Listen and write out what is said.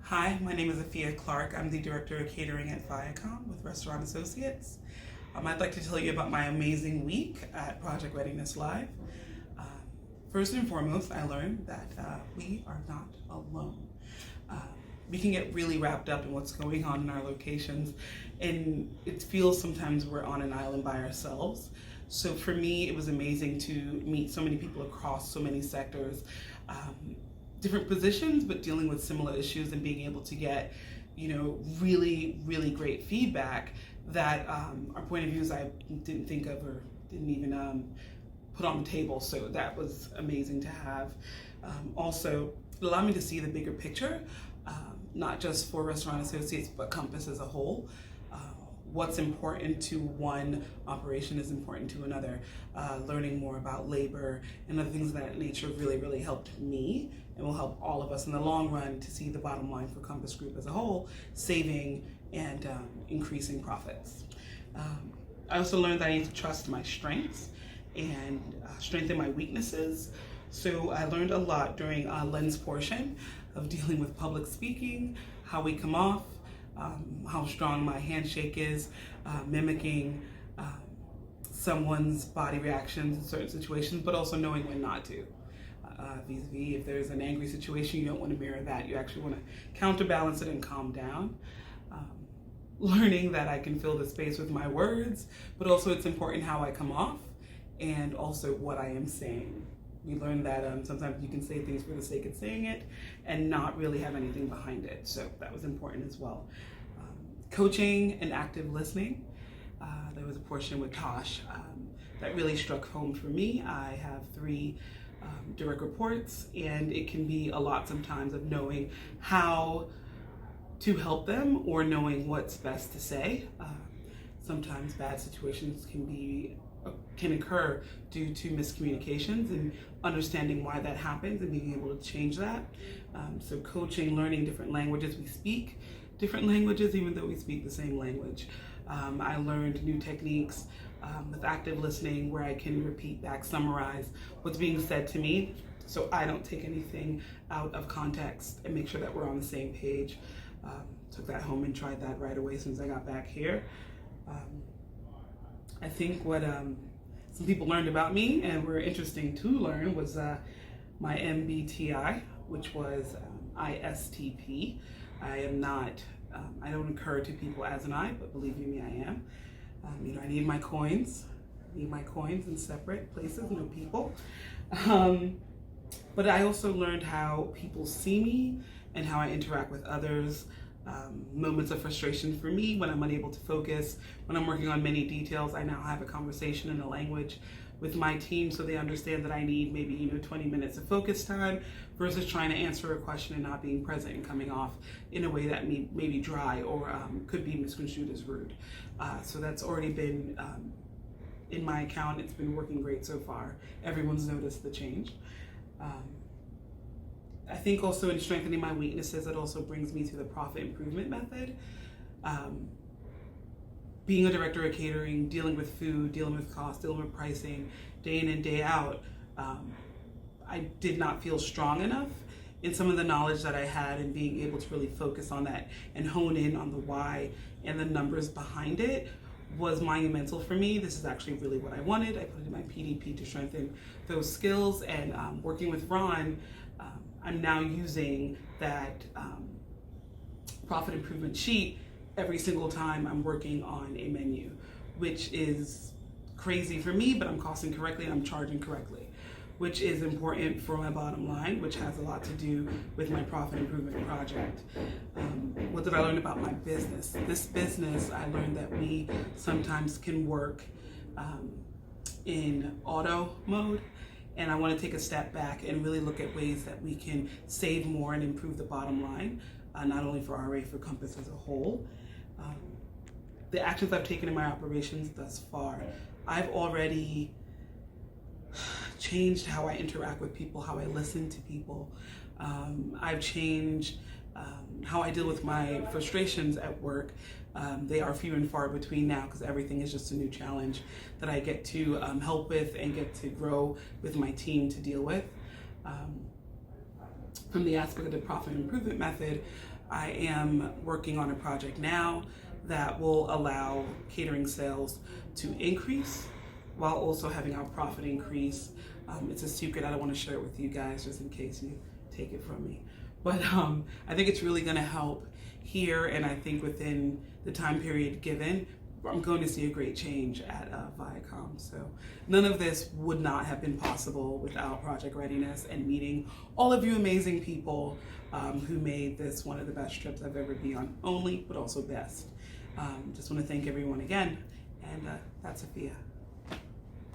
Hi, my name is Afia Clark. I'm the Director of Catering at Viacom with Restaurant Associates. I'd like to tell you about my amazing week at Project Readiness Live. Uh, First and foremost, I learned that we are not alone. Uh, we can get really wrapped up in what's going on in our locations, and it feels sometimes we're on an island by ourselves. So for me, it was amazing to meet so many people across so many sectors. Different positions, but dealing with similar issues and being able to get, really, really great feedback that our point of views I didn't think of or didn't even put on the table. So that was amazing to have. Also, it allowed me to see the bigger picture, not just for Restaurant Associates, but Compass as a whole. What's important to one operation is important to another. Learning more about labor and other things of that nature really, really helped me and will help all of us in the long run to see the bottom line for Compass Group as a whole, saving and increasing profits. I also learned that I need to trust my strengths and strengthen my weaknesses. So I learned a lot during Len's portion of dealing with public speaking, how we come off, how strong my handshake is, mimicking someone's body reactions in certain situations, but also knowing when not to. Vis-a-vis, if there's an angry situation, you don't want to mirror that. You actually want to counterbalance it and calm down. Learning that I can fill the space with my words, but also it's important how I come off and also what I am saying. We learned that sometimes you can say things for the sake of saying it and not really have anything behind it. So that was important as well. Coaching and active listening. There was a portion with Tosh that really struck home for me. I have 3 direct reports, and it can be a lot sometimes of knowing how to help them or knowing what's best to say. Sometimes bad situations can occur due to miscommunications, and understanding why that happens and being able to change that. So coaching, learning different languages. We speak different languages even though we speak the same language. I learned new techniques with active listening where I can repeat back, summarize what's being said to me so I don't take anything out of context and make sure that we're on the same page. Took that home and tried that right away as soon as I got back here. I think what some people learned about me and were interesting to learn was my MBTI, which was ISTP. I am not, I don't occur to people as an I, but believe you me, I am. I need my coins. In separate places, no people. But I also learned how people see me and how I interact with others. Moments of frustration for me when I'm unable to focus, when I'm working on many details. I now have a conversation in a language with my team so they understand that I need maybe 20 minutes of focus time versus trying to answer a question and not being present and coming off in a way that may be dry or could be misconstrued as rude. So that's already been in my account. It's been working great so far. Everyone's noticed the change. I think also in strengthening my weaknesses, it also brings me to the profit improvement method. Being a director of catering, dealing with food, dealing with cost, dealing with pricing, day in and day out, I did not feel strong enough in some of the knowledge that I had, and being able to really focus on that and hone in on the why and the numbers behind it was monumental for me. This is actually really what I wanted. I put it in my PDP to strengthen those skills, and working with Ron, I'm now using that profit improvement sheet every single time I'm working on a menu, which is crazy for me, but I'm costing correctly and I'm charging correctly, which is important for my bottom line, which has a lot to do with my profit improvement project. What did I learn about my business? This business, I learned that we sometimes can work in auto mode. And I want to take a step back and really look at ways that we can save more and improve the bottom line, not only for RA, for Compass as a whole. The actions I've taken in my operations thus far, I've already changed how I interact with people, how I listen to people. I've changed how I deal with my frustrations at work. They are few and far between now because everything is just a new challenge that I get to help with and get to grow with my team to deal with. From the aspect of the profit improvement method, I am working on a project now that will allow catering sales to increase while also having our profit increase. It's a secret. I don't want to share it with you guys just in case you take it from me. But I think it's really going to help here, and I think within the time period given, I'm going to see a great change at Viacom. So none of this would not have been possible without Project Readiness and meeting all of you amazing people who made this one of the best trips I've ever been on, only, but also best. Just want to thank everyone again, and that's Sophia.